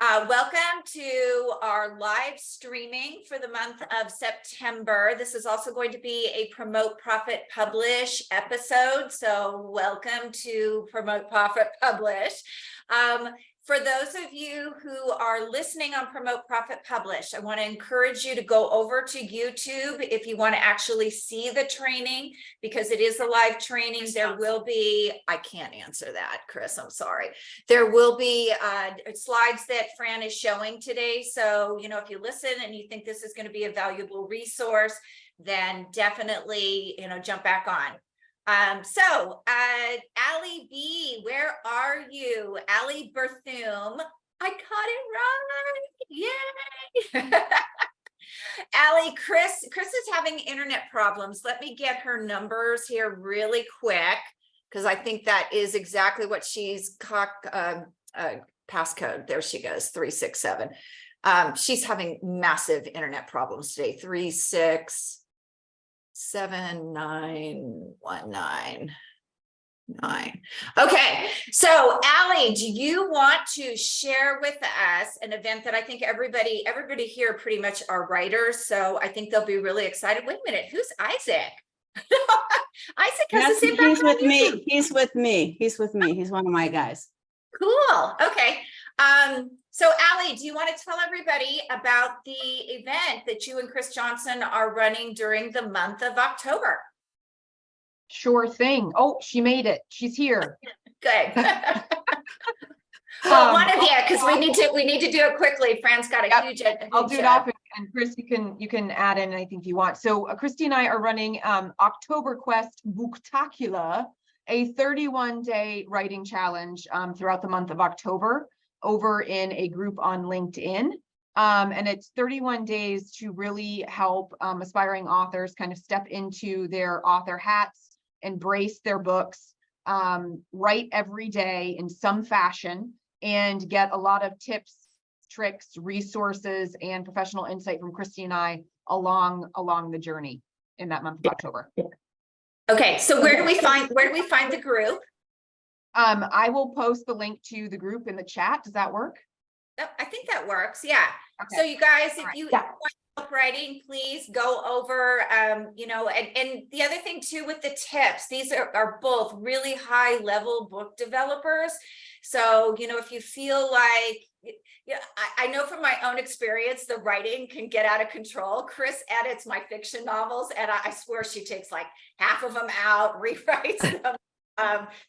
Welcome to our live streaming for the month of September. This is also going to be a Promote, Profit, Publish episode. So welcome to Promote, Profit, Publish. For those of you who are listening on Promote, Profit, Publish, I want to encourage you to go over to YouTube if you want to actually see the training, because it is a live training. There will be, I can't answer that, Chris, I'm sorry. There will be slides that Fran is showing today. So, if you listen and you think this is going to be a valuable resource, then definitely, jump back on. Allie B, where are you? Allie Berthum, I caught it right. Yay. Allie, Chris is having internet problems. Let me get her numbers here really quick, because I think that is exactly what she's passcode. There she goes, 367. She's having massive internet problems today. 3679199. Okay, so Allie, do you want to share with us an event that I think everybody here pretty much are writers, so I think they'll be really excited. Wait a minute, who's Isaac? Isaac has the same background. He's with me. He's with me. He's one of my guys. Cool. Okay. So Allie, do you want to tell everybody about the event that you and Chris Johnson are running during the month of October? Sure thing. Oh, she made it. She's here. Good. Well, one of you, because we need to do it quickly. Fran's got a huge. I'll do it off, and Chris, you can add in anything you want. So Christy and I are running October Quest Booktacular, a 31-day writing challenge throughout the month of October over in a group on LinkedIn. And it's 31 days to really help aspiring authors kind of step into their author hats, embrace their books, write every day in some fashion, and get a lot of tips, tricks, resources, and professional insight from Christy and I along the journey in that month of October. Okay, so where do we find the group? I will post the link to the group in the chat. Does that work? I think that works. Yeah. Okay. So you guys, if you want help writing, please go over, and the other thing too with the tips, these are both really high level book developers. So, if you feel like, I know from my own experience, the writing can get out of control. Chris edits my fiction novels, and I swear she takes like half of them out, rewrites them.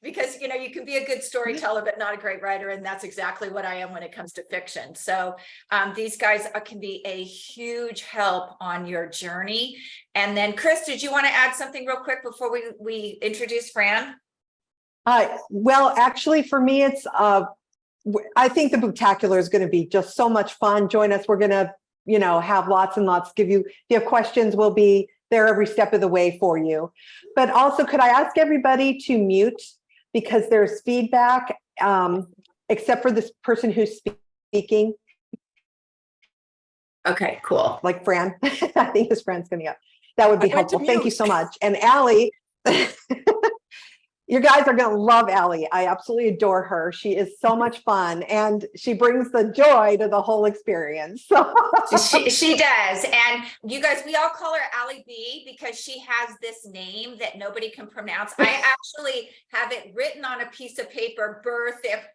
Because you can be a good storyteller but not a great writer, and that's exactly what I am when it comes to fiction. So these guys can be a huge help on your journey. And then Chris, did you want to add something real quick before we introduce Fran? Well, actually for me, it's I think the Booktacular is going to be just so much fun. Join us. We're going to have lots and lots, if you have questions, we'll be there every step of the way for you. But also, could I ask everybody to mute, because there's feedback, except for this person who's speaking. Okay, cool. Like Fran. I think his friend's coming up. That would be helpful. Thank you so much. And Allie, you guys are going to love Allie. I absolutely adore her. She is so much fun, and she brings the joy to the whole experience. She does. And you guys, we all call her Allie B because she has this name that nobody can pronounce. I actually have it written on a piece of paper,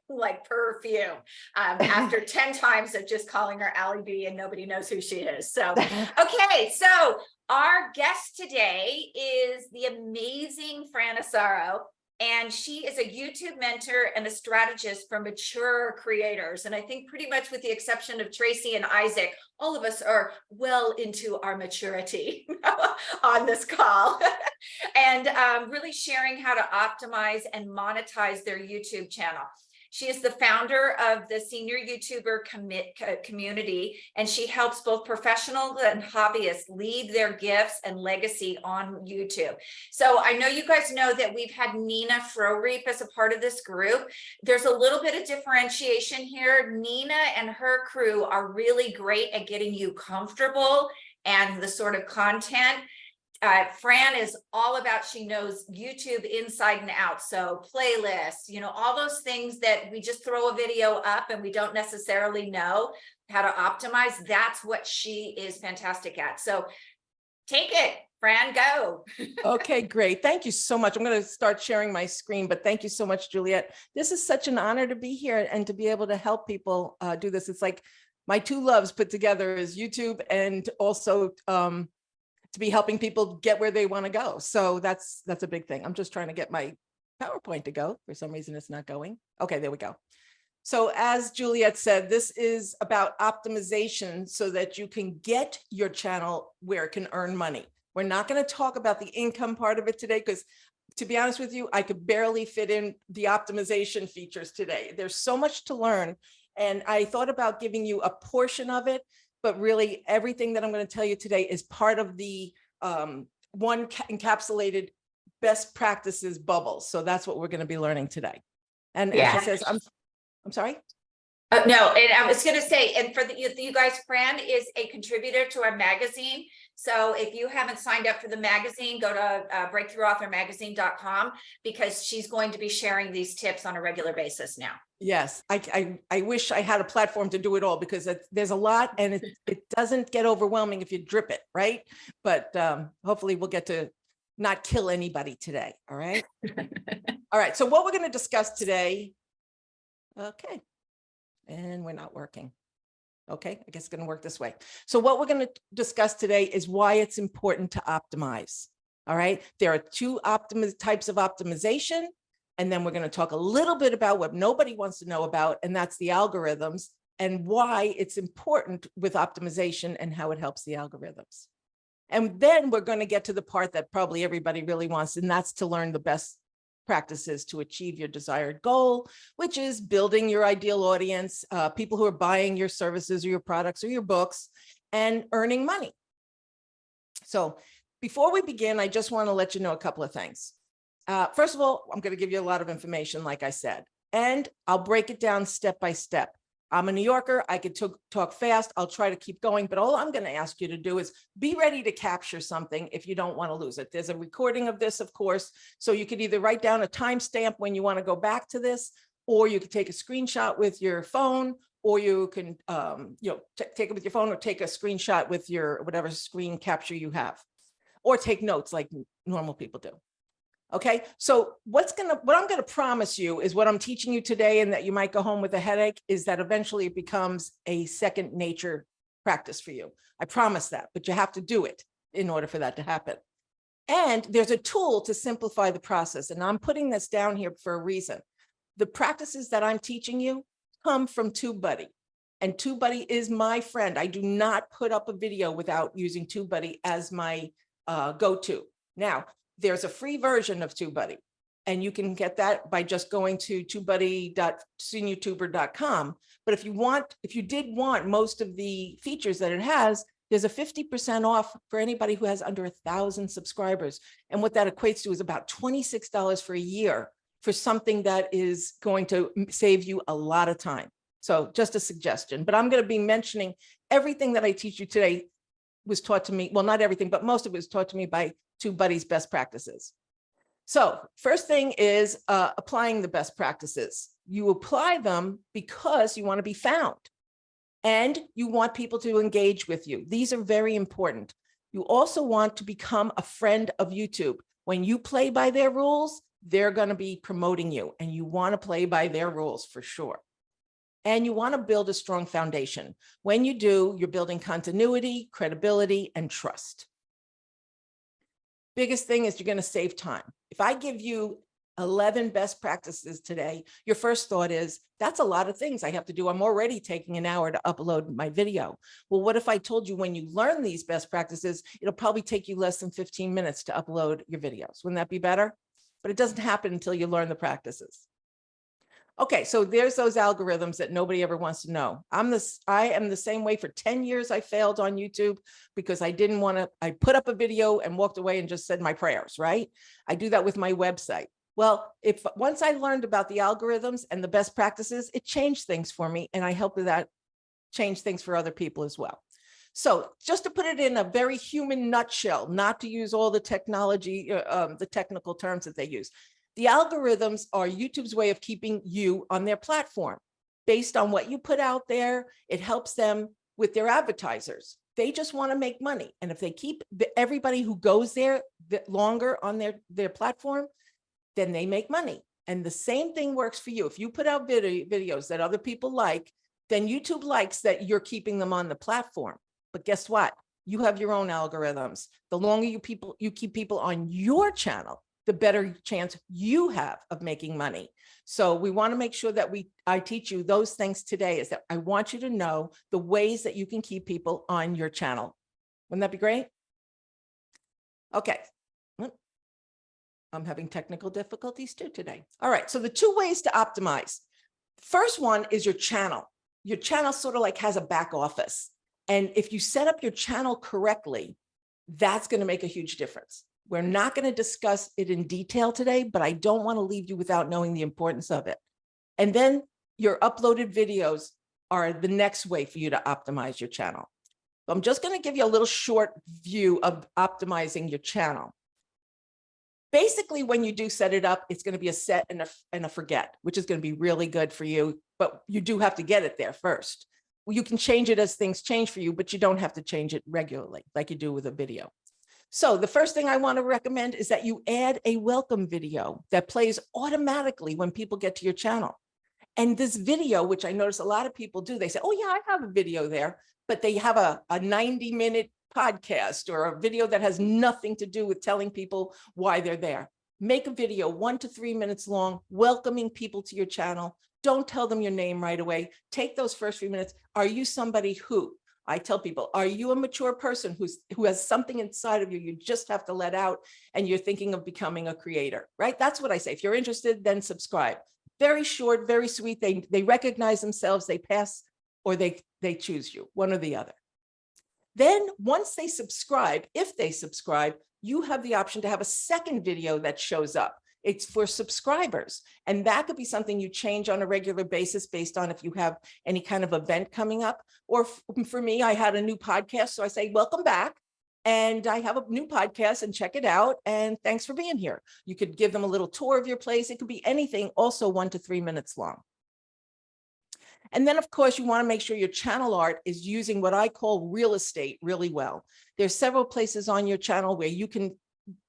like perfume, after 10 times of just calling her Allie B, and nobody knows who she is. So, okay. So our guest today is the amazing Fran Asaro. And she is a YouTube mentor and a strategist for mature creators. And I think pretty much with the exception of Tracy and Isaac, all of us are well into our maturity on this call and really sharing how to optimize and monetize their YouTube channel. She is the founder of the Senior YouTuber community, and she helps both professionals and hobbyists leave their gifts and legacy on YouTube. So I know you guys know that we've had Nina Froreep as a part of this group. There's a little bit of differentiation here. Nina and her crew are really great at getting you comfortable and the sort of content. Fran is all about, she knows YouTube inside and out. So playlists, you know, all those things that we just throw a video up and we don't necessarily know how to optimize. That's what she is fantastic at. So take it, Fran, go. Okay, great. Thank you so much. I'm going to start sharing my screen, but thank you so much, Juliet. This is such an honor to be here and to be able to help people do this. It's like my two loves put together is YouTube and also to be helping people get where they want to go. So that's a big thing. I'm just trying to get my PowerPoint to go. For some reason, it's not going. Okay, there we go. So as Juliet said, this is about optimization so that you can get your channel where it can earn money. We're not going to talk about the income part of it today because, to be honest with you, I could barely fit in the optimization features today. There's so much to learn. And I thought about giving you a portion of it, but really everything that I'm going to tell you today is part of the one encapsulated best practices bubble. So that's what we're going to be learning today. And as she says, I'm sorry. No, and I was going to say, and for you guys, Fran is a contributor to our magazine. So if you haven't signed up for the magazine, go to breakthroughauthormagazine.com because she's going to be sharing these tips on a regular basis now. Yes, I wish I had a platform to do it all because there's a lot and it doesn't get overwhelming if you drip it, right? But hopefully we'll get to not kill anybody today, all right? All right, so what we're going to discuss today, okay, and we're not working. Okay, I guess it's going to work this way. So what we're going to discuss today is why it's important to optimize, all right? There are two types of optimization. And then we're going to talk a little bit about what nobody wants to know about, and that's the algorithms and why it's important with optimization and how it helps the algorithms. And then we're going to get to the part that probably everybody really wants, and that's to learn the best practices to achieve your desired goal, which is building your ideal audience, people who are buying your services or your products or your books, and earning money. So before we begin, I just want to let you know a couple of things. First of all, I'm going to give you a lot of information, like I said, and I'll break it down step by step. I'm a New Yorker. I could talk fast. I'll try to keep going, but all I'm going to ask you to do is be ready to capture something if you don't want to lose it. There's a recording of this, of course, so you could either write down a timestamp when you want to go back to this, or you could take a screenshot with your phone, or you can take it with your phone or take a screenshot with your whatever screen capture you have, or take notes like normal people do. Okay, so what I'm going to promise you is what I'm teaching you today, and that you might go home with a headache, is that eventually it becomes a second nature practice for you. I promise that, but you have to do it in order for that to happen. And there's a tool to simplify the process, and I'm putting this down here for a reason. The practices that I'm teaching you come from Tubebuddy, and Tubebuddy is my friend. I do not put up a video without using Tubebuddy as my go-to. Now, there's a free version of Tubebuddy, and you can get that by just going to tubebuddy.seniortuber.com. But if you did want most of the features that it has, there's a 50% off for anybody who has under 1,000 subscribers. And what that equates to is about $26 for a year for something that is going to save you a lot of time. So just a suggestion, but I'm going to be mentioning everything that I teach you today was taught to me. Well, not everything, but most of it was taught to me by Tubebuddy's best practices. So first thing is applying the best practices. You apply them because you want to be found and you want people to engage with you. These are very important. You also want to become a friend of YouTube. When you play by their rules, they're going to be promoting you, and you want to play by their rules for sure. And you want to build a strong foundation. When you do, you're building continuity, credibility, and trust. Biggest thing is you're going to save time. If I give you 11 best practices today, your first thought is, that's a lot of things I have to do. I'm already taking an hour to upload my video. Well, what if I told you when you learn these best practices, it'll probably take you less than 15 minutes to upload your videos? Wouldn't that be better? But it doesn't happen until you learn the practices. Okay, so there's those algorithms that nobody ever wants to know. I am the same way. For 10 years, I failed on YouTube because I put up a video and walked away and just said my prayers, right? I do that with my website. Well, once I learned about the algorithms and the best practices, it changed things for me, and I hope that change things for other people as well. So just to put it in a very human nutshell, not to use all the technology, the technical terms that they use. The algorithms are YouTube's way of keeping you on their platform. Based on what you put out there, it helps them with their advertisers. They just want to make money. And if they keep everybody who goes there longer on their platform, then they make money. And the same thing works for you. If you put out videos that other people like, then YouTube likes that you're keeping them on the platform. But guess what? You have your own algorithms. The longer you keep people on your channel, the better chance you have of making money. So we want to make sure that I teach you those things today, is that I want you to know the ways that you can keep people on your channel. Wouldn't that be great? Okay. I'm having technical difficulties too today. All right. So the 2 ways to optimize. First one is your channel. Your channel sort of like has a back office. And if you set up your channel correctly, that's going to make a huge difference. We're not going to discuss it in detail today, but I don't want to leave you without knowing the importance of it. And then your uploaded videos are the next way for you to optimize your channel. So I'm just going to give you a little short view of optimizing your channel. Basically, when you do set it up, it's going to be a set and a forget, which is going to be really good for you, but you do have to get it there first. You can change it as things change for you, but you don't have to change it regularly like you do with a video. So the first thing I want to recommend is that you add a welcome video that plays automatically when people get to your channel. And this video, which I notice a lot of people do, they say, oh yeah, I have a video there, but they have a 90-minute podcast or a video that has nothing to do with telling people why they're there. Make a video 1 to 3 minutes long, welcoming people to your channel. Don't tell them your name right away. Take those first few minutes. Are you somebody who? I tell people, are you a mature person who has something inside of you you just have to let out and you're thinking of becoming a creator, right? That's what I say. If you're interested, then subscribe. Very short, very sweet. They recognize themselves, they pass, or they choose you, one or the other. Then once they subscribe, if they subscribe, you have the option to have a second video that shows up. It's for subscribers. And that could be something you change on a regular basis based on if you have any kind of event coming up. Or for me, I had a new podcast. So I say, welcome back. And I have a new podcast and check it out. And thanks for being here. You could give them a little tour of your place. It could be anything, also 1 to 3 minutes long. And then, of course, you want to make sure your channel art is using what I call real estate really well. There's several places on your channel where you can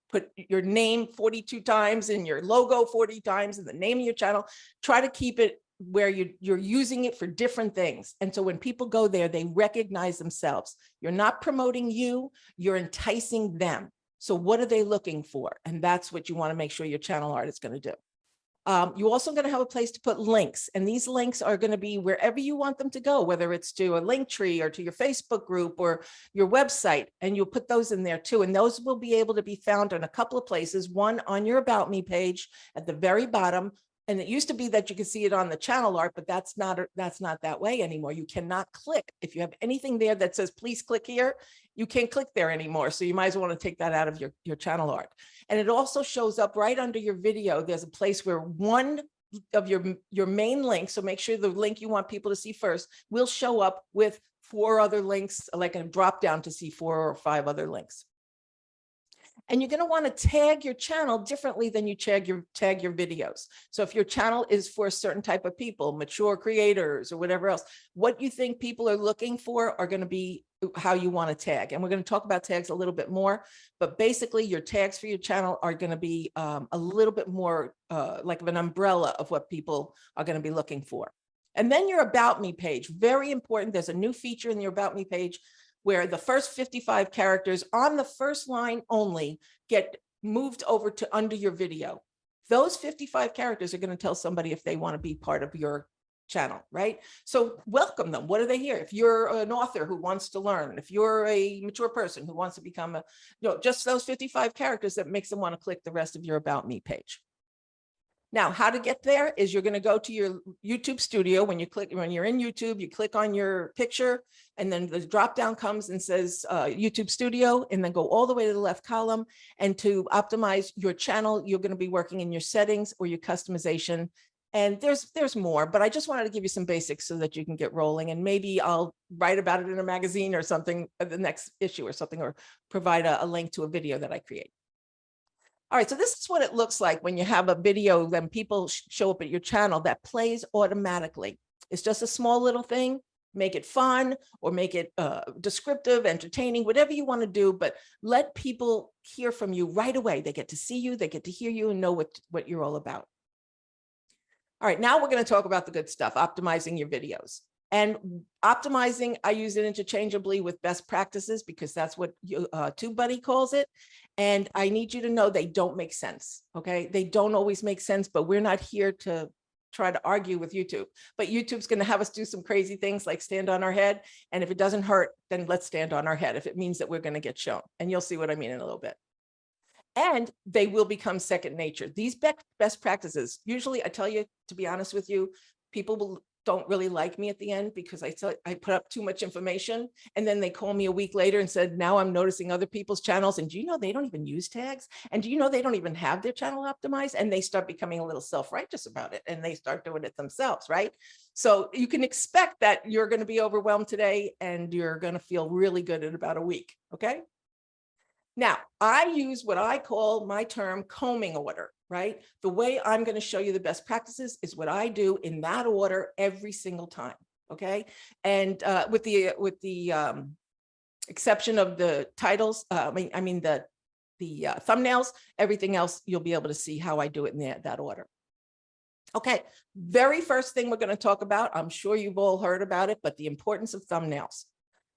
put your name 42 times and your logo 40 times and the name of your channel. Try to keep it where you're using it for different things. And so when people go there, they recognize themselves. You're not promoting you, you're enticing them. So what are they looking for? And that's what you want to make sure your channel art is going to do. You're also going to have a place to put links, and these links are going to be wherever you want them to go, whether it's to a link tree or to your Facebook group or your website, and you'll put those in there too. And those will be able to be found in a couple of places, one on your About Me page at the very bottom. And it used to be that you could see it on the channel art, but that's not that way anymore. You cannot click. If you have anything there that says, please click here, you can't click there anymore. So you might as well want to take that out of your channel art. And it also shows up right under your video. There's a place where one of your main links, so make sure the link you want people to see first, will show up with 4 other links, like a drop down to see 4 or 5 other links. And you're going to want to tag your channel differently than you tag your videos. So if your channel is for a certain type of people, mature creators or whatever else, what you think people are looking for are going to be how you want to tag. And we're going to talk about tags a little bit more, but basically your tags for your channel are going to be a little bit more like an umbrella of what people are going to be looking for. And then your About Me page, very important. There's a new feature in your About Me page where the first 55 characters on the first line only get moved over to under your video. Those 55 characters are going to tell somebody if they want to be part of your channel, right? So welcome them. What are they here? If you're an author who wants to learn, if you're a mature person who wants to become just those 55 characters that makes them want to click the rest of your About Me page. Now, how to get there is you're going to go to your YouTube studio. When you're in YouTube, you click on your picture, and then the drop down comes and says YouTube studio, and then go all the way to the left column. And to optimize your channel, you're going to be working in your settings or your customization. And there's more, but I just wanted to give you some basics so that you can get rolling, and maybe I'll write about it in a magazine or something, the next issue or something, or provide a link to a video that I create. All right, so this is what it looks like when you have a video, then people show up at your channel that plays automatically. It's just a small little thing. Make it fun or make it descriptive, entertaining, whatever you want to do, but let people hear from you right away. They get to see you, they get to hear you and know what you're all about. All right, now we're going to talk about the good stuff, optimizing your videos. And optimizing, I use it interchangeably with best practices because that's what Tubebuddy calls it. And I need you to know they don't make sense, okay? They don't always make sense, but we're not here to try to argue with YouTube. But YouTube's going to have us do some crazy things like stand on our head. And if it doesn't hurt, then let's stand on our head if it means that we're going to get shown. And you'll see what I mean in a little bit. And they will become second nature. These best practices, usually I tell you, to be honest with you, people don't really like me at the end because I put up too much information. And then they call me a week later and said, now I'm noticing other people's channels. And do you know they don't even use tags? And do you know they don't even have their channel optimized? And they start becoming a little self-righteous about it. And they start doing it themselves, right? So you can expect that you're going to be overwhelmed today and you're going to feel really good in about a week, okay? Now, I use what I call my term combing order, right? The way I'm going to show you the best practices is what I do in that order every single time, okay? And with the exception of the titles, the thumbnails, everything else, you'll be able to see how I do it in that order. Okay, very first thing we're going to talk about, I'm sure you've all heard about it, but the importance of thumbnails.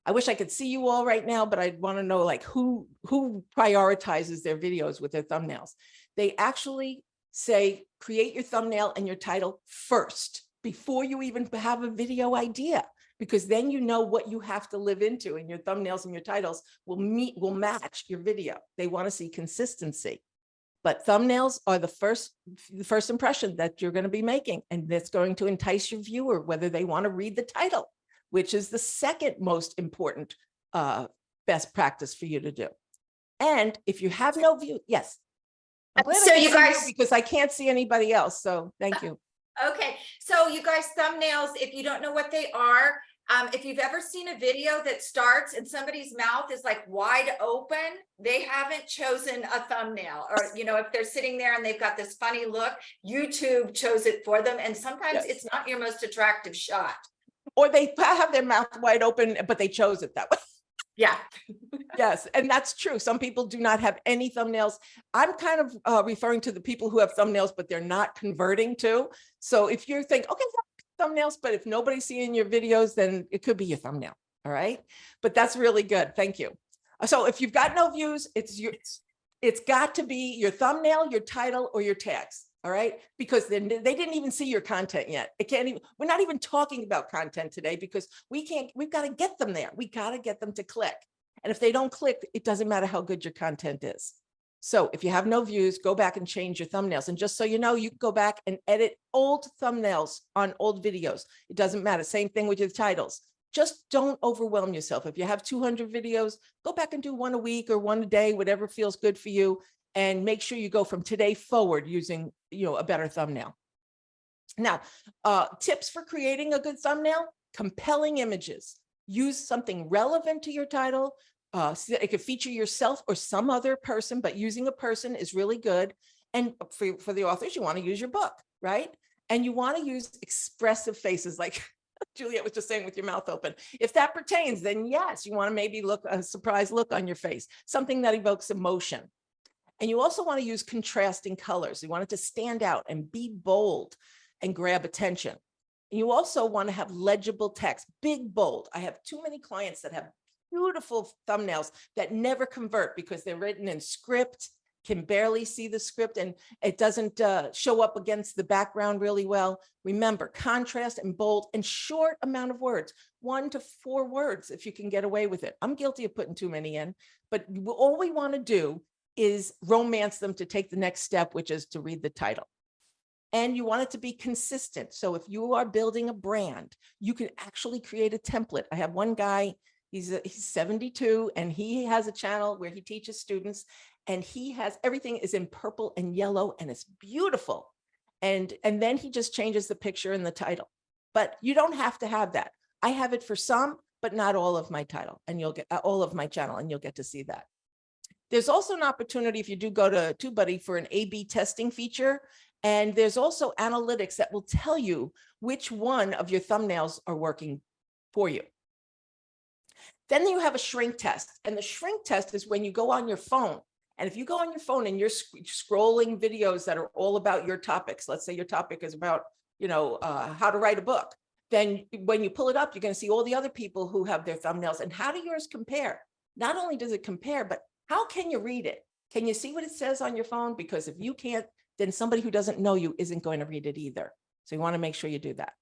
I wish I could see you all right now, but I want to know like who prioritizes their videos with their thumbnails. They actually say, create your thumbnail and your title first before you even have a video idea, because then you know what you have to live into, and your thumbnails and your titles will match your video. They want to see consistency. But thumbnails are the first impression that you're going to be making, and that's going to entice your viewer, whether they want to read the title, which is the second most important best practice for you to do. And if you have no view, yes. I'm glad So I can you see guys, because I can't see anybody else. So thank you. okay. So you guys, thumbnails, if you don't know what they are, if you've ever seen a video that starts and somebody's mouth is like wide open, they haven't chosen a thumbnail. Or, you know, if they're sitting there and they've got this funny look, YouTube chose it for them. And sometimes it's not your most attractive shot. Or they have their mouth wide open, but they chose it that way. Yeah. Yes, and that's true. Some people do not have any thumbnails. I'm kind of referring to the people who have thumbnails, but they're not converting to. So if you think, okay, thumbnails, but if nobody's seeing your videos, then it could be your thumbnail. All right. But that's really good. Thank you. So if you've got no views, it's got to be your thumbnail, your title, or your tags. All right. Because then they didn't even see your content yet. We're not even talking about content today because we've got to get them there. We got to get them to click. And if they don't click, it doesn't matter how good your content is. So if you have no views, go back and change your thumbnails. And just so you know, you can go back and edit old thumbnails on old videos. It doesn't matter. Same thing with your titles. Just don't overwhelm yourself. If you have 200 videos, go back and do one a week or one a day, whatever feels good for you. And make sure you go from today forward using, a better thumbnail. Now, tips for creating a good thumbnail: compelling images. Use something relevant to your title. It could feature yourself or some other person, but using a person is really good. And for the authors, you want to use your book, right? And you want to use expressive faces like Juliet was just saying, with your mouth open. If that pertains, then yes, you want to maybe look a surprised look on your face, something that evokes emotion. And you also want to use contrasting colors. You want it to stand out and be bold and grab attention. And you also want to have legible text, big, bold. I have too many clients that have beautiful thumbnails that never convert because they're written in script, can barely see the script, and it doesn't show up against the background really well. Remember, contrast and bold and short amount of words, 1 to 4 words if you can get away with it. I'm guilty of putting too many in, but all we want to do is romance them to take the next step, which is to read the title. And you want it to be consistent. So if you are building a brand, you can actually create a template. I have one guy, he's 72, and he has a channel where he teaches students, and he has everything is in purple and yellow, and it's beautiful. And then he just changes the picture and the title. But you don't have to have that. I have it for some, but not all of my title, and you'll get all of my channel, and you'll get to see that. There's also an opportunity if you do go to Tubebuddy for an A/B testing feature. And there's also analytics that will tell you which one of your thumbnails are working for you. Then you have a shrink test. And the shrink test is when you go on your phone. And if you go on your phone and you're scrolling videos that are all about your topics, let's say your topic is about, how to write a book. Then when you pull it up, you're going to see all the other people who have their thumbnails. And how do yours compare? Not only does it compare, but how can you read it? Can you see what it says on your phone? Because if you can't, then somebody who doesn't know you isn't going to read it either. So you want to make sure you do that.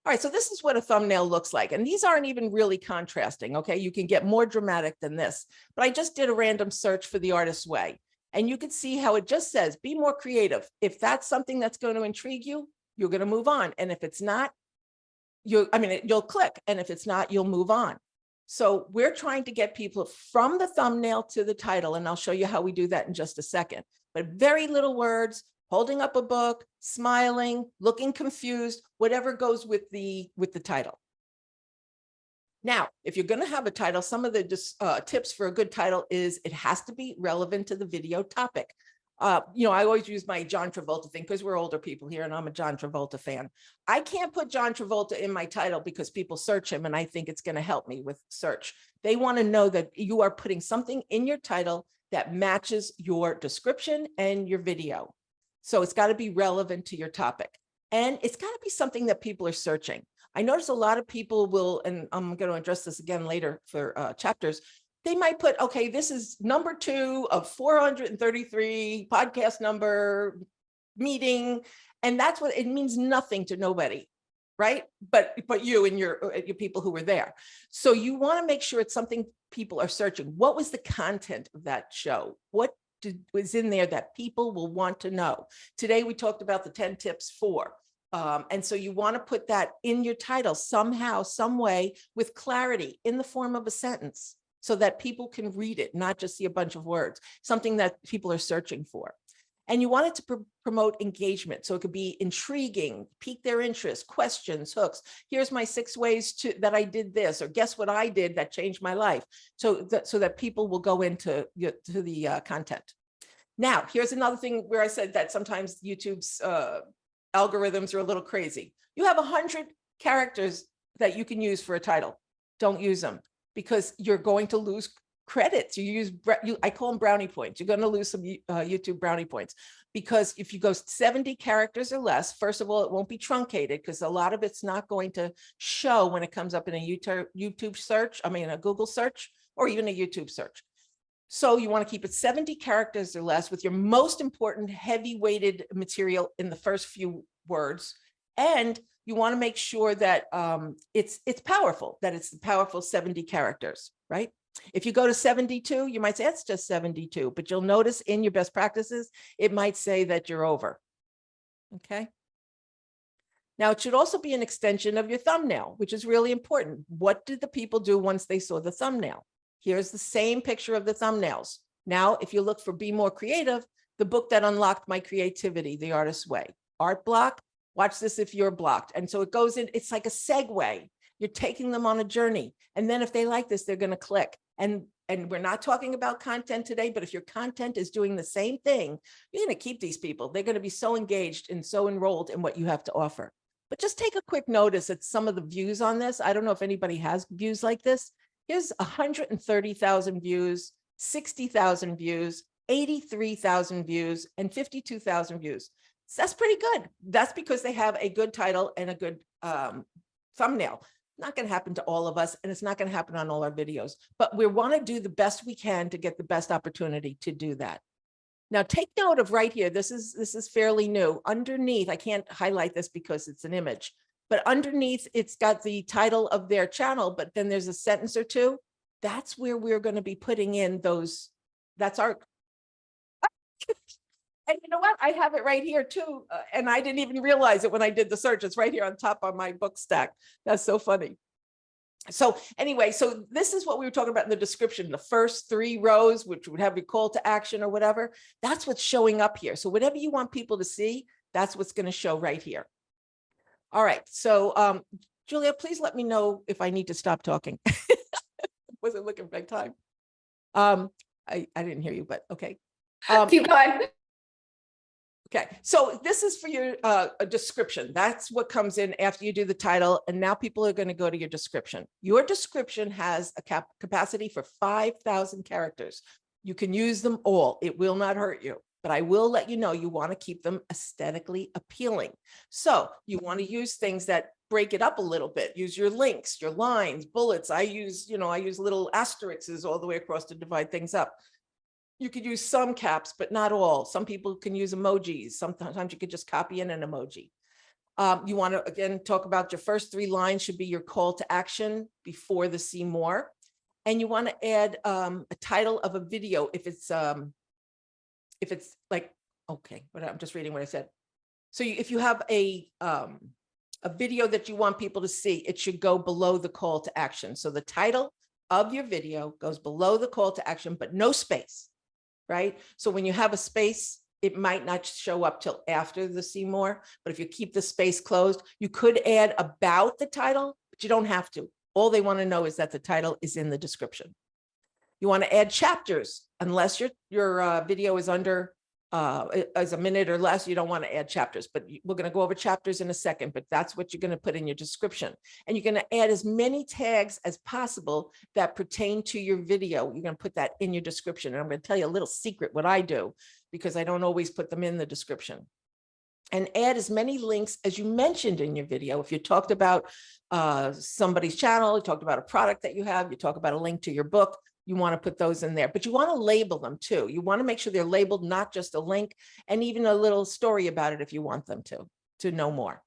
All right, so this is what a thumbnail looks like. And these aren't even really contrasting, okay? You can get more dramatic than this. But I just did a random search for The Artist's Way. And you can see how it just says, be more creative. If that's something that's going to intrigue you, you're going to move on. And if it's not, you'll click. And if it's not, you'll move on. So we're trying to get people from the thumbnail to the title. And I'll show you how we do that in just a second. But very little words, holding up a book, smiling, looking confused, whatever goes with the title. Now, if you're going to have a title, some of the tips for a good title is it has to be relevant to the video topic. I always use my John Travolta thing because we're older people here and I'm a John Travolta fan. I can't put John Travolta in my title because people search him and I think it's going to help me with search. They want to know that you are putting something in your title that matches your description and your video. So it's got to be relevant to your topic. And it's got to be something that people are searching. I notice a lot of people will, and I'm going to address this again later for chapters, they might put, okay, this is number 2 of 433 podcast number meeting. And that's what it means, nothing to nobody, right? But you and your people who were there. So you want to make sure it's something people are searching. What was the content of that show? What was in there that people will want to know? Today, we talked about the 10 tips for. And so you want to put that in your title somehow, some way with clarity in the form of a sentence so that people can read it, not just see a bunch of words, something that people are searching for. And you want it to promote engagement. So it could be intriguing, pique their interest, questions, hooks. Here's my 6 ways that I did this, or guess what I did that changed my life. So that people will go into the content. Now, here's another thing where I said that sometimes YouTube's algorithms are a little crazy. You have 100 characters that you can use for a title. Don't use them because you're going to lose credits. I call them brownie points. You're going to lose some YouTube brownie points because if you go 70 characters or less, first of all, it won't be truncated because a lot of it's not going to show when it comes up in a YouTube search, a Google search, or even a YouTube search. So you want to keep it 70 characters or less with your most important heavy weighted material in the first few words. And you want to make sure that it's powerful, that it's the powerful 70 characters, right? If you go to 72, you might say it's just 72, but you'll notice in your best practices, it might say that you're over. Okay. Now, it should also be an extension of your thumbnail, which is really important. What did the people do once they saw the thumbnail? Here's the same picture of the thumbnails. Now, if you look for Be More Creative, the book that unlocked my creativity, The Artist's Way. Art block, watch this if you're blocked. And so it goes in, it's like a segue. You're taking them on a journey. And then if they like this, they're going to click. And we're not talking about content today, but if your content is doing the same thing, you're going to keep these people. They're going to be so engaged and so enrolled in what you have to offer. But just take a quick notice at some of the views on this. I don't know if anybody has views like this. Here's 130,000 views, 60,000 views, 83,000 views, and 52,000 views. So that's pretty good. That's because they have a good title and a good thumbnail. Not going to happen to all of us, and it's not going to happen on all our videos, but we want to do the best we can to get the best opportunity to do that. Now, take note of right here. This is fairly new. Underneath, I can't highlight this because it's an image, but underneath it's got the title of their channel, but then there's a sentence or two. That's where we're going to be putting in those. That's our. And you know what? I have it right here too. And I didn't even realize it when I did the search. It's right here on top of my book stack. That's so funny. So anyway, so this is what we were talking about in the description, the first 3 rows, which would have your call to action or whatever. That's what's showing up here. So whatever you want people to see, That's what's going to show right here. All right. So Julia, please let me know if I need to stop talking. Wasn't looking for time. I didn't hear you, but okay. Keep going. Okay, so this is for your a description. That's what comes in after you do the title. And now people are going to go to your description. Your description has a capacity for 5,000 characters. You can use them all. It will not hurt you. But I will let you know you want to keep them aesthetically appealing. So you want to use things that break it up a little bit. Use your links, your lines, bullets. I use little asterisks all the way across to divide things up. You could use some caps, but not all. Some people can use emojis. Sometimes you could just copy in an emoji. You want to, again, talk about your first 3 lines should be your call to action before the see more. And you want to add a title of a video if it's like, okay, but I'm just reading what I said. So if you have a video that you want people to see, it should go below the call to action. So the title of your video goes below the call to action, but no space. Right? So when you have a space, it might not show up till after the see more, but if you keep the space closed, you could add about the title, but you don't have to. All they want to know is that the title is in the description. You want to add chapters, unless your video is under as a minute or less, you don't want to add chapters, but we're going to go over chapters in a second, but that's what you're going to put in your description. And you're going to add as many tags as possible that pertain to your video. You're going to put that in your description. And I'm going to tell you a little secret what I do, because I don't always put them in the description. And add as many links as you mentioned in your video. If you talked about somebody's channel, you talked about a product that you have, you talk about a link to your book, you want to put those in there, but you want to label them too. You want to make sure they're labeled, not just a link, and even a little story about it if you want them to know more.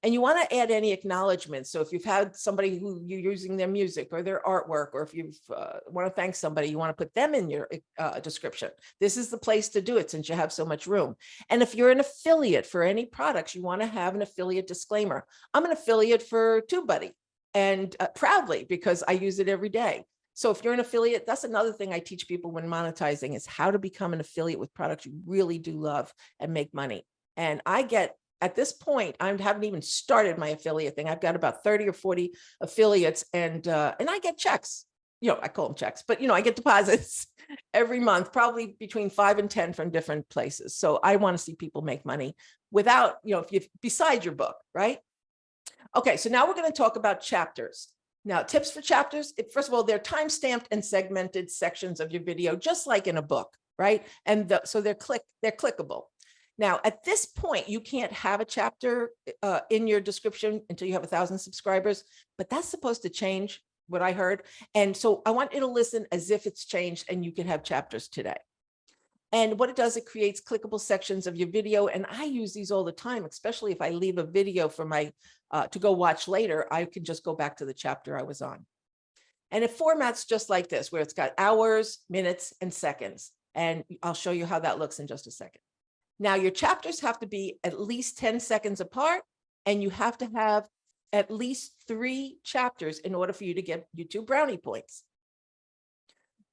And you want to add any acknowledgments. So if you've had somebody who you're using their music or their artwork, or if you want to thank somebody, you want to put them in your description. This is the place to do it since you have so much room. And if you're an affiliate for any products, you want to have an affiliate disclaimer. I'm an affiliate for Tubebuddy, and proudly, because I use it every day. So if you're an affiliate, that's another thing I teach people when monetizing, is how to become an affiliate with products you really do love and make money. And I get, at this point, I haven't even started my affiliate thing. I've got about 30 or 40 affiliates, and I get checks. I call them checks, but I get deposits every month, probably between 5 and 10 from different places. So I want to see people make money without, besides your book, right? Okay, so now we're going to talk about chapters. Now, tips for chapters. First of all, they're time-stamped and segmented sections of your video, just like in a book, right? And so they're clickable. Now, at this point, you can't have a chapter in your description until you have 1,000 subscribers, but that's supposed to change, what I heard. And so I want you to listen as if it's changed and you can have chapters today. And what it does, it creates clickable sections of your video. And I use these all the time, especially if I leave a video for my to go watch later, I can just go back to the chapter I was on. And it formats just like this, where it's got hours, minutes, and seconds. And I'll show you how that looks in just a second. Now, your chapters have to be at least 10 seconds apart, and you have to have at least 3 chapters in order for you to get YouTube brownie points.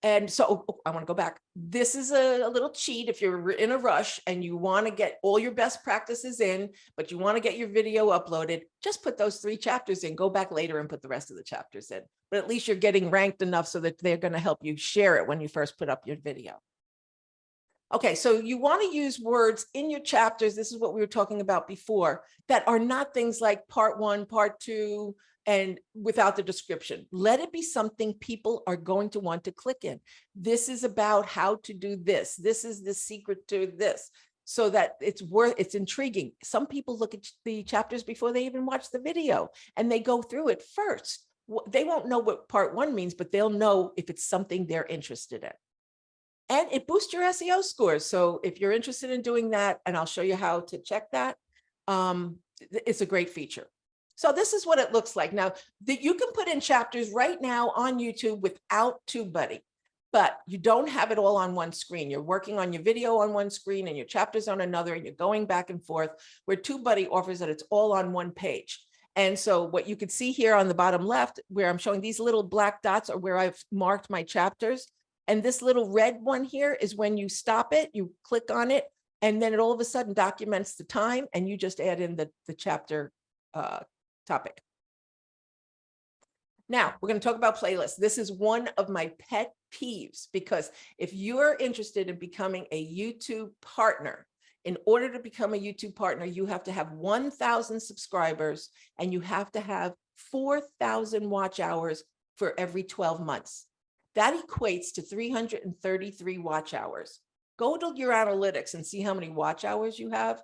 And so I want to go back. This is a little cheat if you're in a rush and you want to get all your best practices in, but you want to get your video uploaded, just put those 3 chapters in, go back later and put the rest of the chapters in. But at least you're getting ranked enough so that they're going to help you share it when you first put up your video. Okay, so you want to use words in your chapters. This is what we were talking about before, that are not things like part 1, part 2, and without the description. Let it be something people are going to want to click in. This is about how to do this. This is the secret to this, so that it's intriguing. Some people look at the chapters before they even watch the video, and they go through it first. They won't know what part 1 means, but they'll know if it's something they're interested in. And it boosts your SEO scores. So if you're interested in doing that, and I'll show you how to check that, it's a great feature. So this is what it looks like. Now, that you can put in chapters right now on YouTube without Tubebuddy, but you don't have it all on one screen. You're working on your video on one screen and your chapters on another, and you're going back and forth, where Tubebuddy offers that it's all on one page. And so what you can see here on the bottom left, where I'm showing these little black dots, are where I've marked my chapters. And this little red one here is when you stop it, you click on it, And then it all of a sudden documents the time and you just add in the chapter topic. Now we're going to talk about playlists. This is one of my pet peeves, because if you're interested in becoming a YouTube partner, in order to become a YouTube partner, you have to have 1,000 subscribers and you have to have 4,000 watch hours for every 12 months. That equates to 333 watch hours. Go to your analytics and see how many watch hours you have.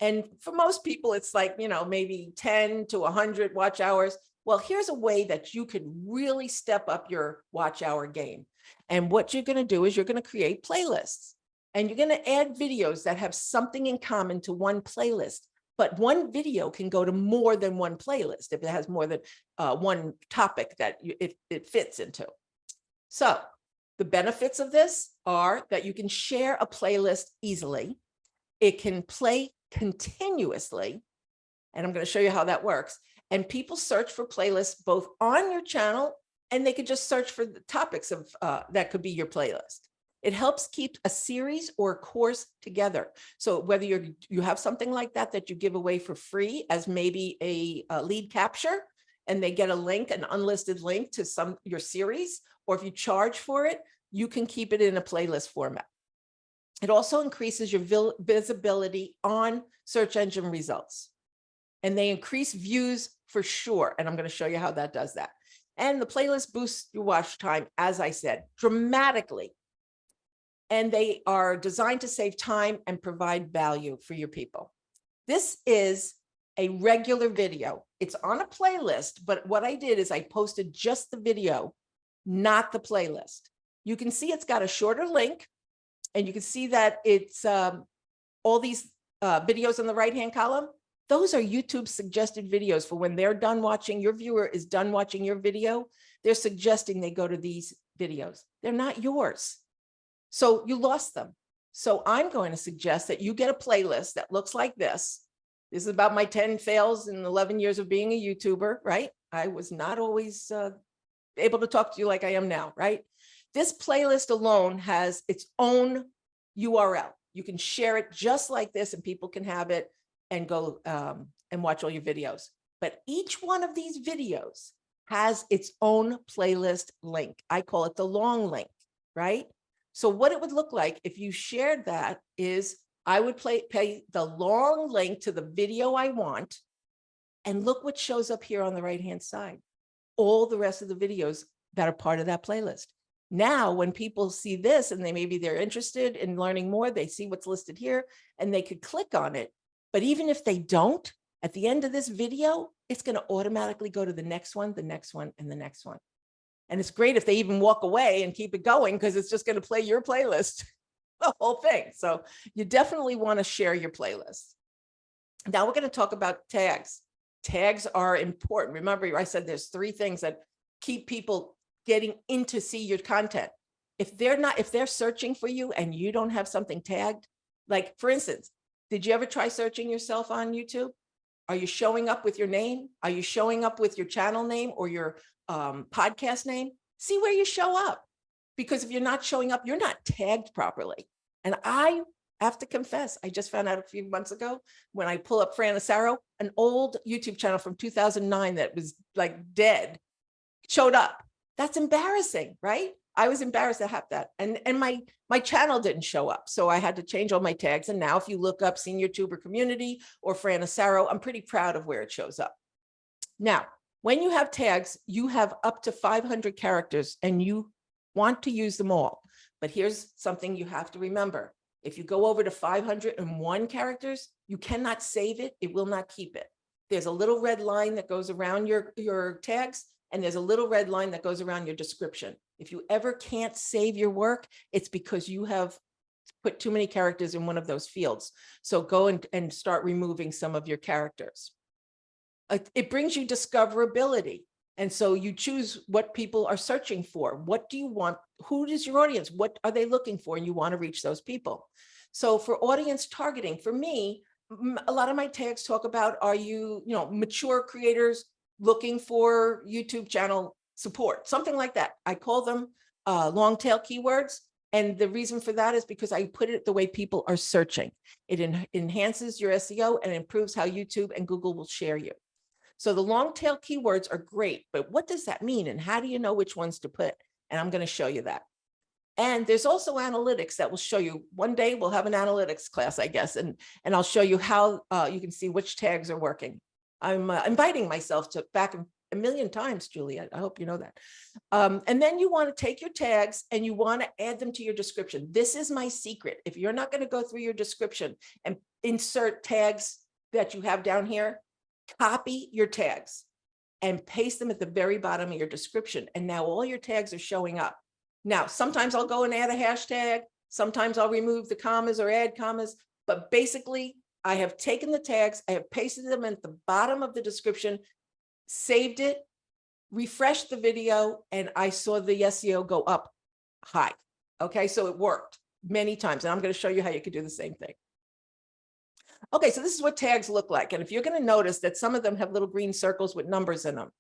And for most people, it's like, you know, maybe 10 to 100 watch hours. Well, here's a way that you could really step up your watch hour game. And what you're going to do is you're going to create playlists. And you're going to add videos that have something in common to one playlist. But one video can go to more than one playlist if it has more than one topic that it fits into. So the benefits of this are that you can share a playlist easily. It can play continuously. And I'm going to show you how that works. And people search for playlists both on your channel, and they could just search for the topics of that could be your playlist. It helps keep a series or a course together. So whether you have something like that you give away for free as maybe a lead capture, and they get a link, an unlisted link to your series, or if you charge for it, you can keep it in a playlist format. It also increases your visibility on search engine results, and they increase views for sure. And I'm going to show you how that does that. And the playlist boosts your watch time, as I said, dramatically. And they are designed to save time and provide value for your people. This is a regular video. It's on a playlist, but what I did is I posted just the video, not the playlist. You can see it's got a shorter link, and you can see that it's all these videos in the right-hand column. Those are YouTube suggested videos for when they're done watching, your viewer is done watching your video, they're suggesting they go to these videos. They're not yours. So you lost them. So I'm going to suggest that you get a playlist that looks like this. This is about my 10 fails in 11 years of being a YouTuber, right? I was not always able to talk to you like I am now, right? This playlist alone has its own URL. You can share it just like this and people can have it and go and watch all your videos. But each one of these videos has its own playlist link. I call it the long link, right? So what it would look like if you shared that is I would pay the long link to the video I want, and look what shows up here on the right-hand side. All the rest of the videos that are part of that playlist. Now, when people see this and maybe they're interested in learning more, they see what's listed here and they could click on it. But even if they don't, at the end of this video, it's going to automatically go to the next one, the next one, and the next one. And it's great if they even walk away and keep it going, because it's just going to play your playlist, the whole thing. So you definitely want to share your playlist. Now we're going to talk about tags. Tags are important. Remember, I said there's 3 things that keep people getting in to see your content. If they're searching for you and you don't have something tagged, like for instance, did you ever try searching yourself on YouTube? Are you showing up with your name? Are you showing up with your channel name or your podcast name? See where you show up. Because if you're not showing up, you're not tagged properly. And I have to confess, I just found out a few months ago when I pull up Fran Asaro, an old YouTube channel from 2009 that was like dead, showed up. That's embarrassing, right? I was embarrassed to have that. And my channel didn't show up. So I had to change all my tags. And now if you look up Senior Tuber Community or Fran Asaro, I'm pretty proud of where it shows up. Now, when you have tags, you have up to 500 characters and you want to use them all. But here's something you have to remember. If you go over to 501 characters, you cannot save it. It will not keep it. There's a little red line that goes around your tags, and there's a little red line that goes around your description. If you ever can't save your work, it's because you have put too many characters in one of those fields. So go and start removing some of your characters. It brings you discoverability. And so you choose what people are searching for. What do you want? Who is your audience? What are they looking for? And you want to reach those people. So for audience targeting, for me, a lot of my tags talk about, are you mature creators looking for YouTube channel support, something like that. I call them long tail keywords. And the reason for that is because I put it the way people are searching. It enhances your SEO and improves how YouTube and Google will share you. So the long tail keywords are great, but what does that mean? And how do you know which ones to put? And I'm going to show you that. And there's also analytics that will show you. One day we'll have an analytics class, I guess, and I'll show you how you can see which tags are working. I'm inviting myself to back a million times, Julia. I hope you know that. And then you want to take your tags and you want to add them to your description. This is my secret. If you're not going to go through your description and insert tags that you have down here, copy your tags and paste them at the very bottom of your description. And now all your tags are showing up. Now, sometimes I'll go and add a hashtag. Sometimes I'll remove the commas or add commas, but basically I have taken the tags, I have pasted them at the bottom of the description, saved it, refreshed the video, and I saw the SEO go up high. Okay, so it worked many times, and I'm going to show you how you could do the same thing. Okay, so this is what tags look like. And if you're going to notice that some of them have little green circles with numbers in them,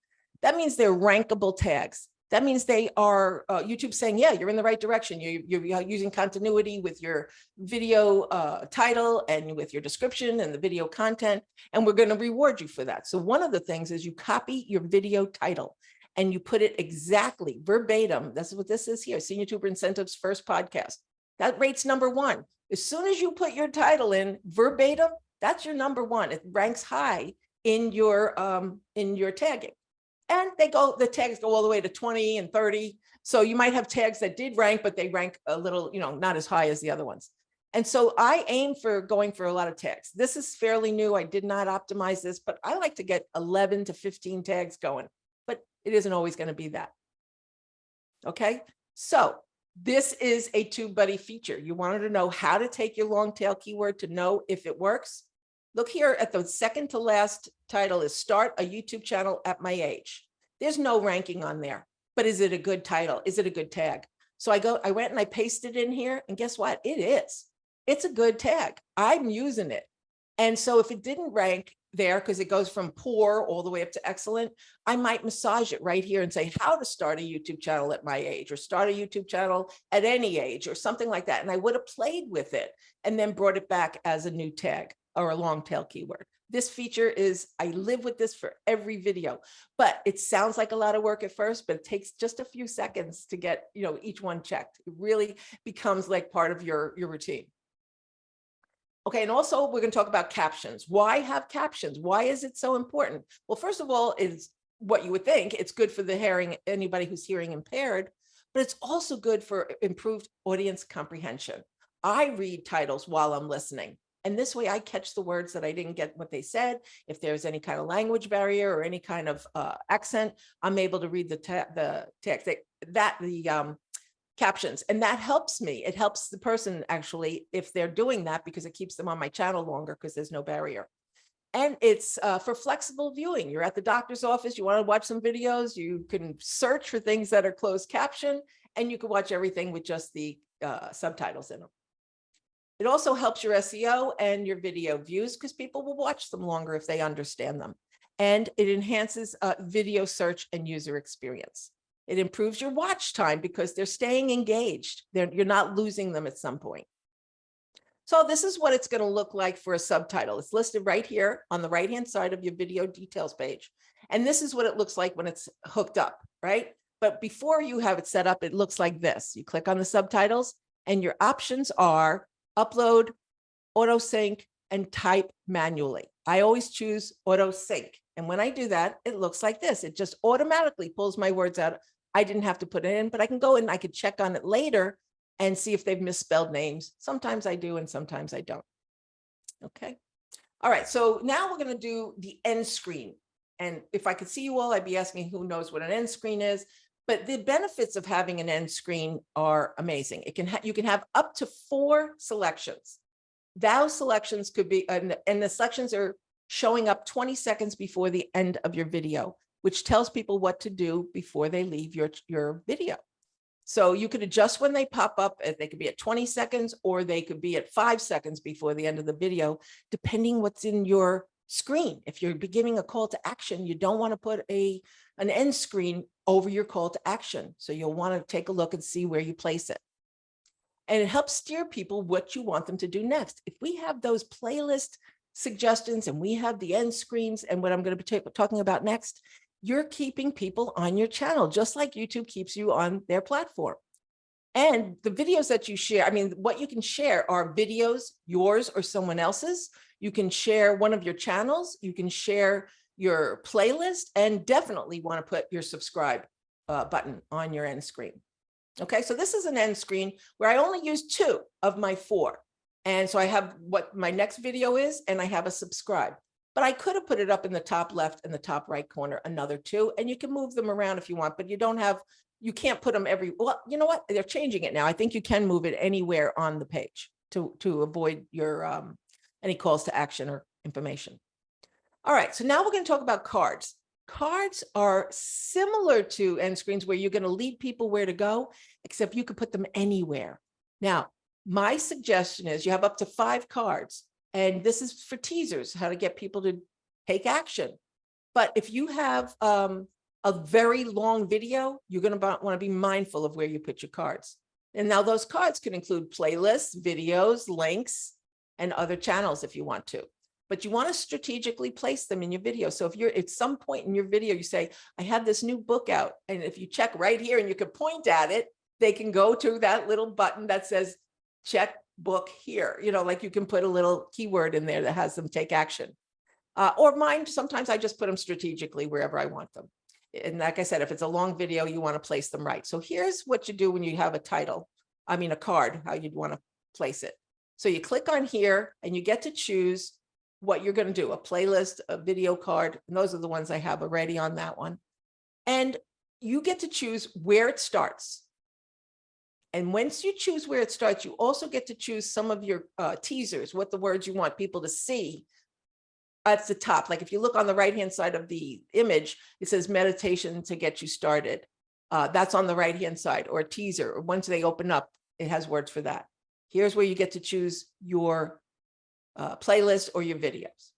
that means they're rankable tags. That means they are YouTube saying, yeah, you're in the right direction. You're using continuity with your video title and with your description and the video content, and we're going to reward you for that. So one of the things is you copy your video title and you put it exactly verbatim. That's what this is here, Senior Tuber Incentives First Podcast. That rates number 1. As soon as you put your title in verbatim, that's your number 1. It ranks high in your tagging. And the tags go all the way to 20 and 30. So you might have tags that did rank, but they rank a little, not as high as the other ones. And so I aim for going for a lot of tags. This is fairly new. I did not optimize this, but I like to get 11 to 15 tags going, but it isn't always going to be that. Okay. So this is a TubeBuddy feature. You wanted to know how to take your long tail keyword to know if it works. Look here at the second to last title is Start a YouTube Channel at My Age. There's no ranking on there, but is it a good title? Is it a good tag? So I went and I pasted in here, and guess what? It is. It's a good tag. I'm using it. And so if it didn't rank there, because it goes from poor all the way up to excellent, I might massage it right here and say how to start a YouTube channel at my age, or start a YouTube channel at any age, or something like that. And I would have played with it and then brought it back as a new tag or a long tail keyword. This feature is, I live with this for every video, but it sounds like a lot of work at first, but it takes just a few seconds to get, each one checked. It really becomes like part of your routine. Okay, and also we're going to talk about captions. Why have captions? Why is it so important? Well, first of all, is what you would think. It's good for anybody who's hearing impaired, but it's also good for improved audience comprehension. I read titles while I'm listening. And this way I catch the words that I didn't get what they said. If there's any kind of language barrier or any kind of accent, I'm able to read the text, the captions. And that helps me. It helps the person actually, if they're doing that, because it keeps them on my channel longer because there's no barrier. And it's for flexible viewing. You're at the doctor's office, you want to watch some videos, you can search for things that are closed caption, and you can watch everything with just the subtitles in them. It also helps your SEO and your video views because people will watch them longer if they understand them. And it enhances video search and user experience. It improves your watch time because they're staying engaged. You're not losing them at some point. So this is what it's going to look like for a subtitle. It's listed right here on the right-hand side of your video details page. And this is what it looks like when it's hooked up, right? But before you have it set up, it looks like this. You click on the subtitles and your options are upload, auto sync, and type manually. I always choose auto sync. And when I do that, it looks like this. It just automatically pulls my words out. I didn't have to put it in, but I can go in, I could check on it later and see if they've misspelled names. Sometimes I do, and sometimes I don't. Okay. All right. So now we're going to do the end screen. And if I could see you all, I'd be asking who knows what an end screen is. But the benefits of having an end screen are amazing. You can have up to 4 selections. Those selections could be, and the selections are showing up 20 seconds before the end of your video, which tells people what to do before they leave your video. So you could adjust when they pop up. They could be at 20 seconds, or they could be at 5 seconds before the end of the video, depending what's in your screen. If you're giving a call to action, you don't want to put an end screen over your call to action. So you'll want to take a look and see where you place it. and it helps steer people what you want them to do next. If we have those playlist suggestions and we have the end screens and what I'm going to be talking about next, you're keeping people on your channel, just like YouTube keeps you on their platform. And the videos that you share, I mean, what you can share are videos, yours or someone else's. You can share one of your channels, you can share your playlist, and definitely want to put your subscribe button on your end screen. Okay, so this is an end screen where I only use 2 of my 4. And so I have what my next video is, and I have a subscribe. But I could have put it up in the top left and the top right corner, another 2, and you can move them around if you want, but you can't put them well, you know what? They're changing it now. I think you can move it anywhere on the page to avoid your any calls to action or information. All right, so now we're going to talk about cards. Cards are similar to end screens where you're going to lead people where to go, except you could put them anywhere. Now, my suggestion is you have up to 5 cards, and this is for teasers, how to get people to take action. But if you have a very long video, you're going to want to be mindful of where you put your cards. And now those cards can include playlists, videos, links, and other channels if you want to. But you want to strategically place them in your video. So if you're at some point in your video, you say, I have this new book out. And if you check right here and you can point at it, they can go to that little button that says, check book here. You know, like you can put a little keyword in there that has them take action. Or mine, sometimes I just put them strategically wherever I want them. And like I said, if it's a long video, you want to place them right. So here's what you do when you have a card, how you'd want to place it. So you click on here and you get to choose what you're going to do, a playlist, a video card, and those are the ones I have already on that one. And you get to choose where it starts. And once you choose where it starts, you also get to choose some of your teasers, what the words you want people to see at the top. Like if you look on the right-hand side of the image, it says meditation to get you started. That's on the right-hand side, or a teaser, or once they open up, it has words for that. Here's where you get to choose your playlist or your videos.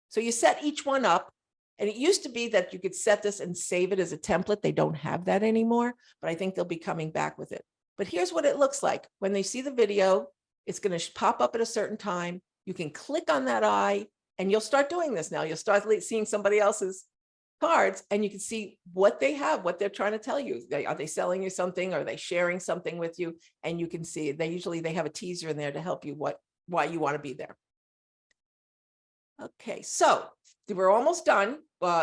So you set each one up, and it used to be that you could set this and save it as a template. They don't have that anymore, but I think they'll be coming back with it. But here's what it looks like. When they see the video, it's going to pop up at a certain time. You can click on that eye, and you'll start doing this now. You'll start seeing somebody else's cards, and you can see what they have, what they're trying to tell you. Are they selling you something? Are they sharing something with you? And you can see they have a teaser in there to help you why you want to be there. Okay, so we're almost done.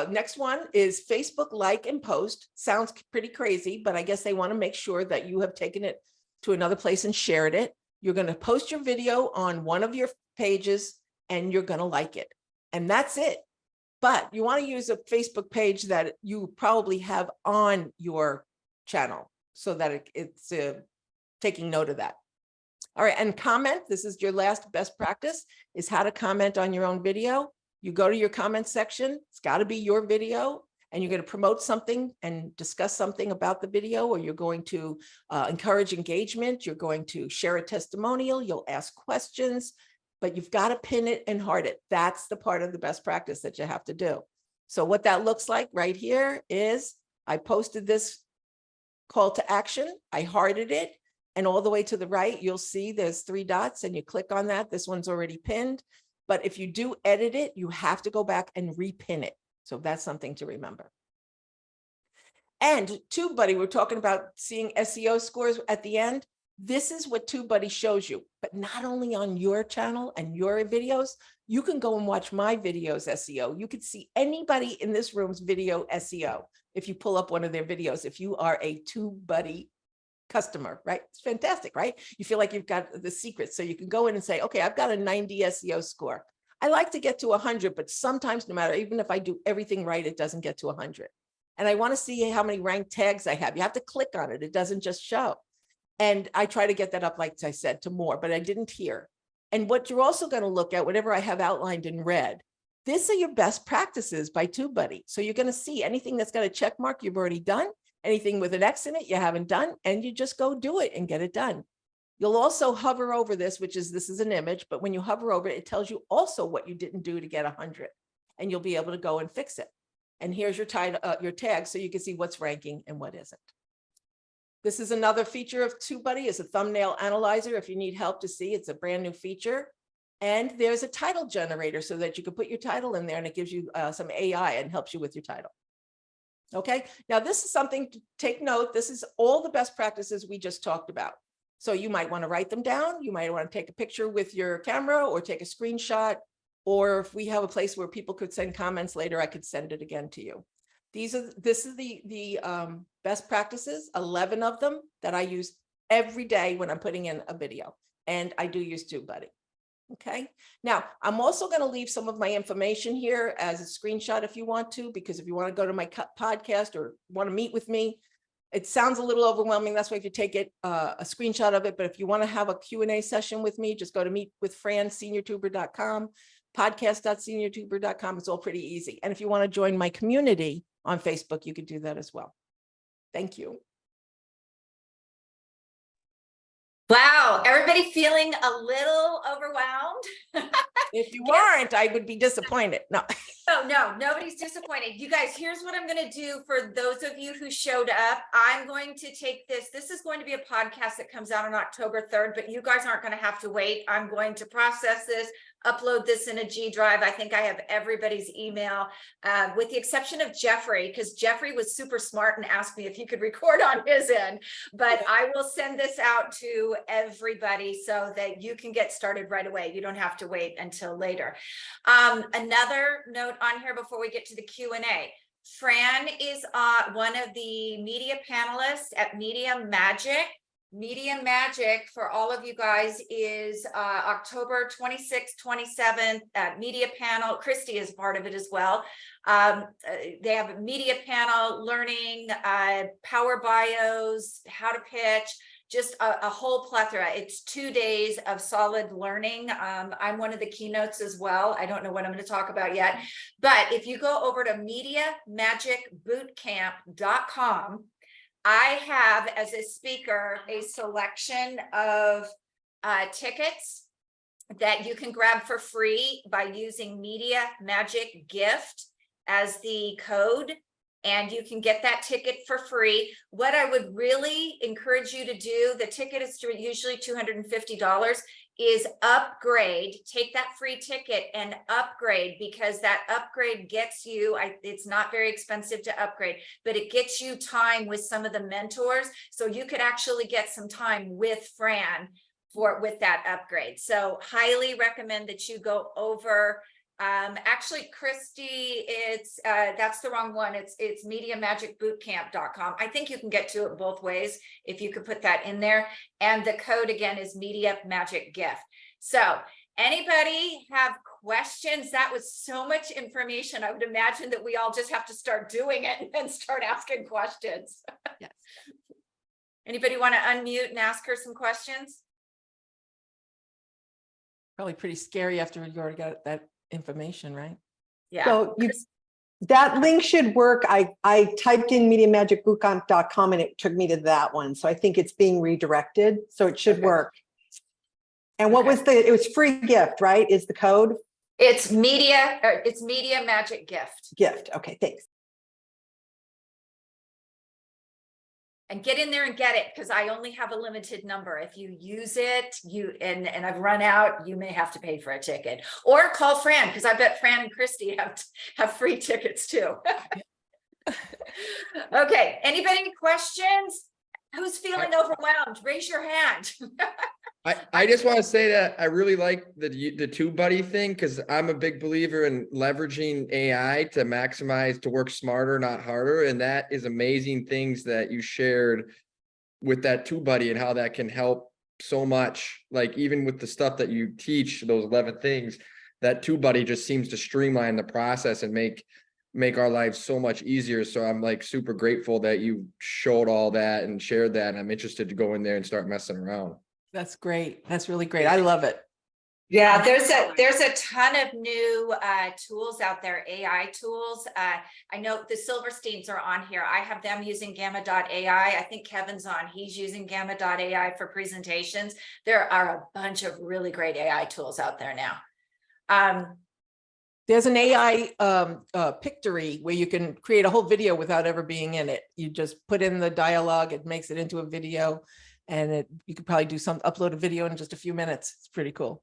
Next one is Facebook like and post. Sounds pretty crazy, but I guess they want to make sure that you have taken it to another place and shared it. You're going to post your video on one of your pages and you're going to like it. And that's it. But you want to use a Facebook page that you probably have on your channel so that it's taking note of that. All right, and comment. This is your last best practice, is how to comment on your own video. You go to your comment section. It's got to be your video, and you're going to promote something and discuss something about the video, or you're going to encourage engagement. You're going to share a testimonial. You'll ask questions, but you've got to pin it and heart it. That's the part of the best practice that you have to do. So what that looks like right here is I posted this call to action. I hearted it. And all the way to the right, you'll see there's 3 dots, and you click on that. This one's already pinned. But if you do edit it, you have to go back and repin it. So that's something to remember. And TubeBuddy, we're talking about seeing SEO scores at the end. This is what TubeBuddy shows you, but not only on your channel and your videos. You can go and watch my videos SEO. You could see anybody in this room's video SEO if you pull up one of their videos, if you are a TubeBuddy customer, right? It's fantastic, right? You feel like you've got the secret. So you can go in and say, okay, I've got a 90 SEO score. I like to get to 100, but sometimes no matter, even if I do everything right, it doesn't get to 100. And I want to see how many ranked tags I have. You have to click on it. It doesn't just show. And I try to get that up, like I said, to more, but I didn't here. And what you're also going to look at, whatever I have outlined in red, these are your best practices by TubeBuddy. So you're going to see anything that's got a check mark you've already done. Anything with an X in it you haven't done, and you just go do it and get it done. You'll also hover over this, this is an image, but when you hover over it, it tells you also what you didn't do to get 100, and you'll be able to go and fix it. And here's your tag so you can see what's ranking and what isn't. This is another feature of TubeBuddy, is a thumbnail analyzer. If you need help to see, it's a brand new feature. And there's a title generator so that you can put your title in there and it gives you some AI and helps you with your title. Okay, now this is something to take note. This is all the best practices we just talked about. So you might want to write them down. You might want to take a picture with your camera or take a screenshot. Or if we have a place where people could send comments later, I could send it again to you. This is the best practices, 11 of them that I use every day when I'm putting in a video. And I do use TubeBuddy. Okay, now I'm also going to leave some of my information here as a screenshot if you want to, because if you want to go to my podcast or want to meet with me, it sounds a little overwhelming. That's why if you take it a screenshot of it, but if you want to have a Q&A session with me, just go to meetwithfran.seniortuber.com, podcast.seniortuber.com. It's all pretty easy. And if you want to join my community on Facebook, you can do that as well. Thank you. Wow, everybody feeling a little overwhelmed? If you aren't, I would be disappointed. No. No, nobody's disappointed. You guys, here's what I'm going to do for those of you who showed up. I'm going to take this. This is going to be a podcast that comes out on October 3rd, but you guys aren't going to have to wait. I'm going to process this, upload this in a G drive. I think I have everybody's email, with the exception of Jeffrey, because Jeffrey was super smart and asked me if he could record on his end. But I will send this out to everybody so that you can get started right away. You don't have to wait until later. Another note on here before we get to the Q&A. Fran is one of the media panelists at Media Magic. Media Magic, for all of you guys, is October 26th, 27th media panel. Christy is part of it as well. They have a media panel learning power bios, how to pitch, just a whole plethora. It's 2 days of solid learning. I'm one of the keynotes as well. I don't know what I'm going to talk about yet, but if you go over to MediaMagicBootcamp.com, I have as a speaker a selection of tickets that you can grab for free by using Media Magic Gift as the code, and you can get that ticket for free. What I would really encourage you to do, the ticket is usually $250, is upgrade. Take that free ticket and upgrade, because that upgrade gets you, it's not very expensive to upgrade, but it gets you time with some of the mentors. So you could actually get some time with Fran with that upgrade. So highly recommend that you go over. Actually, Christy, it's that's the wrong one. It's MediaMagicBootcamp.com. I think you can get to it both ways if you could put that in there. And the code again is Media Magic Gift. So anybody have questions? That was so much information. I would imagine that we all just have to start doing it and start asking questions. Yes. Anybody want to unmute and ask her some questions? Probably pretty scary after you already got that information, right? Yeah. So that link should work. I typed in MediaMagicBootcamp.com and it took me to that one. So I think it's being redirected. So it should work. And what was it was free gift, right? Is the code? It's Media Magic Gift. Gift. Okay, thanks. And get in there and get it, because I only have a limited number. If you use it, and I've run out, you may have to pay for a ticket, or call Fran, because I bet Fran and Christy have free tickets too. Okay, anybody questions? Who's feeling overwhelmed? Raise your hand. I just want to say that I really like the TubeBuddy thing, because I'm a big believer in leveraging AI to maximize, to work smarter, not harder. And that is amazing things that you shared with that TubeBuddy and how that can help so much. Like even with the stuff that you teach, those 11 things, that TubeBuddy just seems to streamline the process and make our lives so much easier. So I'm like super grateful that you showed all that and shared that. And I'm interested to go in there and start messing around. That's great. That's really great. I love it. Yeah, there's a ton of new tools out there, AI tools. I know the Silversteins are on here. I have them using Gamma.ai. I think Kevin's on. He's using Gamma.ai for presentations. There are a bunch of really great AI tools out there now. There's an AI Pictory where you can create a whole video without ever being in it. You just put in the dialogue, it makes it into a video, and you could probably upload a video in just a few minutes. It's pretty cool.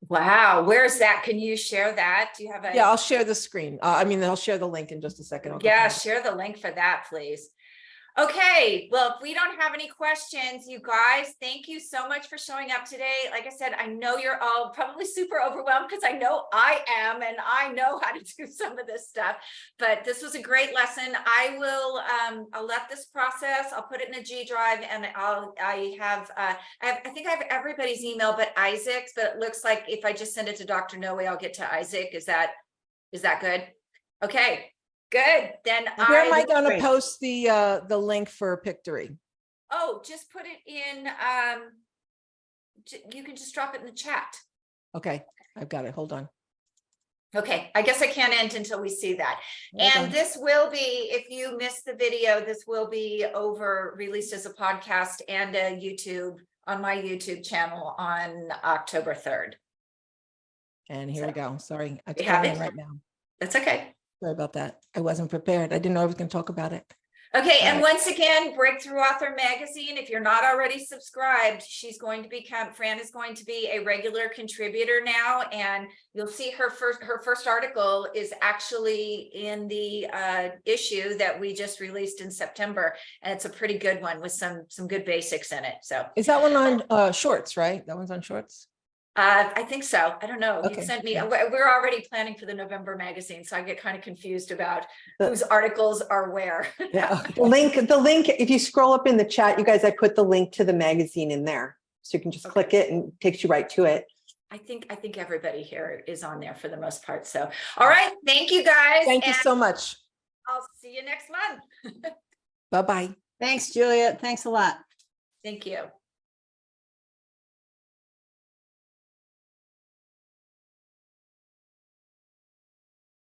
Wow, where's that? Can you share that? Do you have a? Yeah, I'll share the screen. I'll share the link in just a second. I'll go Yeah, find it. share the link for that, please. Okay, well, if we don't have any questions, you guys, thank you so much for showing up today. Like I said, I know you're all probably super overwhelmed because I know I am, and I know how to do some of this stuff, but this was a great lesson. I'll let this process, I'll put it in a G drive, and I think I have everybody's email but Isaac's, but it looks like if I just send it to Dr. Noe, I'll get to Isaac. Is that good? Okay. Good, then Where am I going to Great. post the link for Pictory? Oh, just put it in, you can just drop it in the chat. Okay, I've got it. Hold on. Okay, I guess I can't end until we see that. Hold And on. this will be, if you missed the video, this will be released as a podcast and a YouTube, on my YouTube channel on October 3rd. And here we go. Sorry, I'm You have going in it? right now. That's okay. Sorry about that. I wasn't prepared. I didn't know I was going to talk about it. Okay, and Right. once again, Breakthrough Author Magazine, if you're not already subscribed, Fran is going to be a regular contributor now, and you'll see her first article is actually in the issue that we just released in September, and it's a pretty good one with some good basics in it. So Is that one on Shorts, right? That one's on Shorts? I think so. I don't know. You Okay. sent me, Yeah. we're already planning for the November magazine, so I get kind of confused about The- whose articles are where. Yeah, the link, if you scroll up in the chat, you guys, I put the link to the magazine in there. So you can just click it and it takes you right to it. I think everybody here is on there for the most part. So, all right. Thank you guys. Thank you and so much. I'll see you next month. Bye-bye. Thanks, Juliet. Thanks a lot. Thank you.